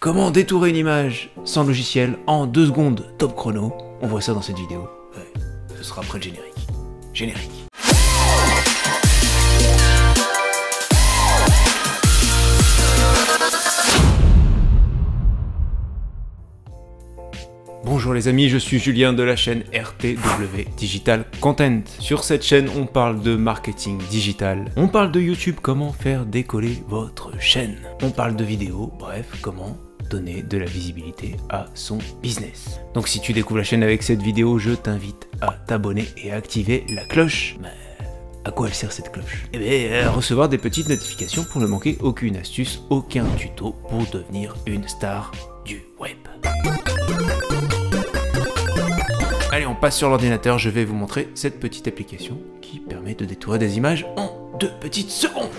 Comment détourer une image sans logiciel en 2 secondes top chrono? On voit ça dans cette vidéo. Ouais, ce sera après le générique. Générique. Bonjour les amis, je suis Julien de la chaîne RTW Digital Content. Sur cette chaîne, on parle de marketing digital. On parle de YouTube, comment faire décoller votre chaîne. On parle de vidéos, bref, comment donner de la visibilité à son business. Donc si tu découvres la chaîne avec cette vidéo, je t'invite à t'abonner et à activer la cloche. Mais à quoi elle sert cette cloche? Eh bien, recevoir des petites notifications pour ne manquer aucune astuce, aucun tuto pour devenir une star du web. Allez, on passe sur l'ordinateur, je vais vous montrer cette petite application qui permet de détourer des images en 2 petites secondes.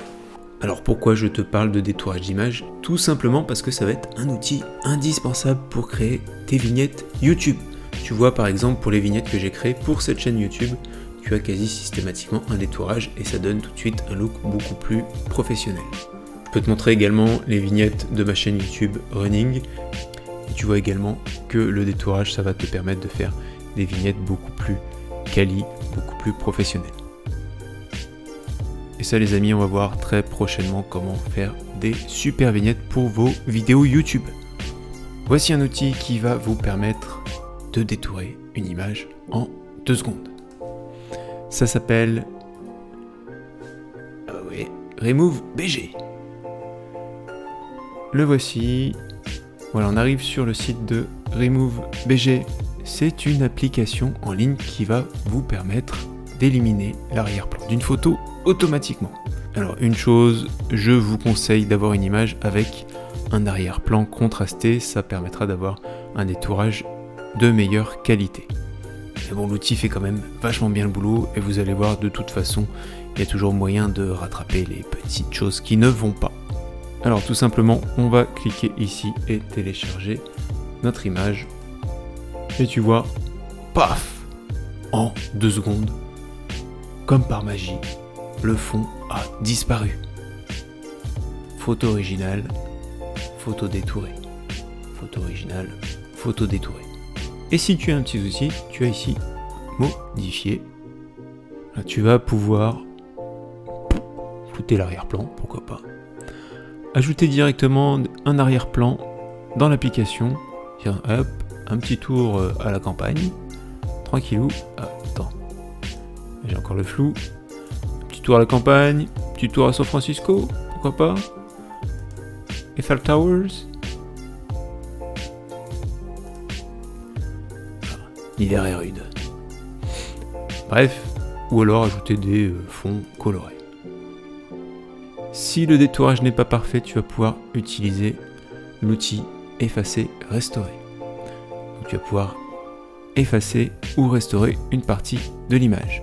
Alors pourquoi je te parle de détourage d'images? Tout simplement parce que ça va être un outil indispensable pour créer tes vignettes YouTube. Tu vois par exemple pour les vignettes que j'ai créées pour cette chaîne YouTube, tu as quasi systématiquement un détourage et ça donne tout de suite un look beaucoup plus professionnel. Je peux te montrer également les vignettes de ma chaîne YouTube Running. Et tu vois également que le détourage, ça va te permettre de faire des vignettes beaucoup plus quali, beaucoup plus professionnelles. Et ça les amis, on va voir très prochainement comment faire des super vignettes pour vos vidéos YouTube. Voici un outil qui va vous permettre de détourer une image en 2 secondes. Ça s'appelle Remove BG. Le voici. Voilà, on arrive sur le site de Remove BG. C'est une application en ligne qui va vous permettre d'éliminer l'arrière-plan d'une photo automatiquement. Alors une chose, je vous conseille d'avoir une image avec un arrière-plan contrasté, ça permettra d'avoir un détourage de meilleure qualité. Mais bon, l'outil fait quand même vachement bien le boulot et vous allez voir, de toute façon, il y a toujours moyen de rattraper les petites choses qui ne vont pas. Alors tout simplement, on va cliquer ici et télécharger notre image. Et tu vois, paf, en 2 secondes, comme par magie, le fond a disparu. Photo originale, photo détourée. Photo originale, photo détourée. Et si tu as un petit souci, tu as ici modifier. Là, tu vas pouvoir flouter l'arrière-plan, pourquoi pas. Ajouter directement un arrière-plan dans l'application. Tiens, hop, un petit tour à la campagne. Tranquillou. Ah, attends. J'ai encore le flou. Un petit tour à la campagne. Petit tour à San Francisco. Pourquoi pas. Eiffel Towers. L'hiver est rude. Bref. Ou alors ajouter des fonds colorés. Si le détourage n'est pas parfait, tu vas pouvoir utiliser l'outil effacer, restaurer. Donc tu vas pouvoir effacer ou restaurer une partie de l'image.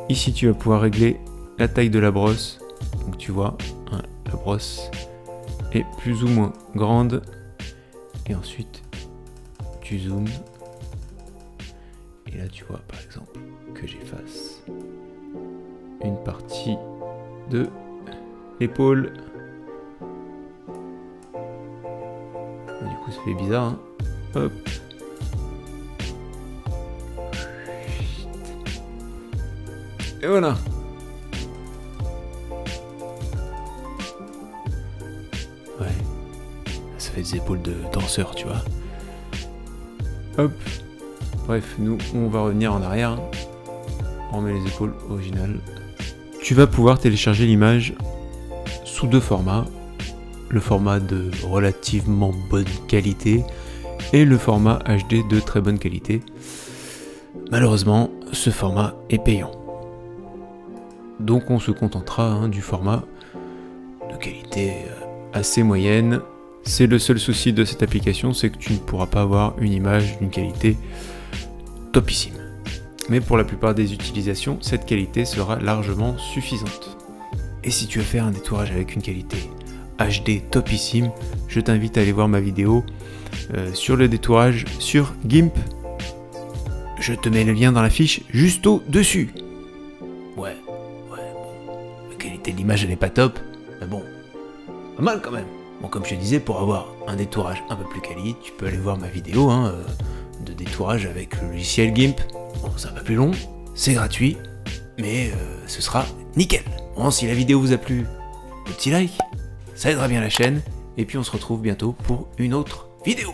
Ici tu vas pouvoir régler la taille de la brosse. Donc tu vois, hein, la brosse est plus ou moins grande. Et ensuite tu zoomes. Et là tu vois par exemple que j'efface une partie de l'épaule. Du coup ça fait bizarre, hein. Hop. Et voilà. Ouais. Ça fait des épaules de danseur, tu vois. Hop. Bref, nous, on va revenir en arrière. On met les épaules originales. Tu vas pouvoir télécharger l'image sous 2 formats. Le format de relativement bonne qualité et le format HD de très bonne qualité. Malheureusement, ce format est payant. Donc on se contentera du format de qualité assez moyenne. C'est le seul souci de cette application, c'est que tu ne pourras pas avoir une image d'une qualité topissime. Mais pour la plupart des utilisations, cette qualité sera largement suffisante. Et si tu veux faire un détourage avec une qualité HD topissime, je t'invite à aller voir ma vidéo sur le détourage sur GIMP. Je te mets le lien dans la fiche juste au-dessus. Ouais, bon, la qualité de l'image elle est pas top, mais bon, pas mal quand même. Bon, comme je te disais, pour avoir un détourage un peu plus quali, tu peux aller voir ma vidéo de détourage avec le logiciel GIMP. Bon, c'est un peu plus long, c'est gratuit, mais ce sera nickel. Bon, si la vidéo vous a plu, le petit like, ça aidera bien la chaîne, et puis on se retrouve bientôt pour une autre vidéo.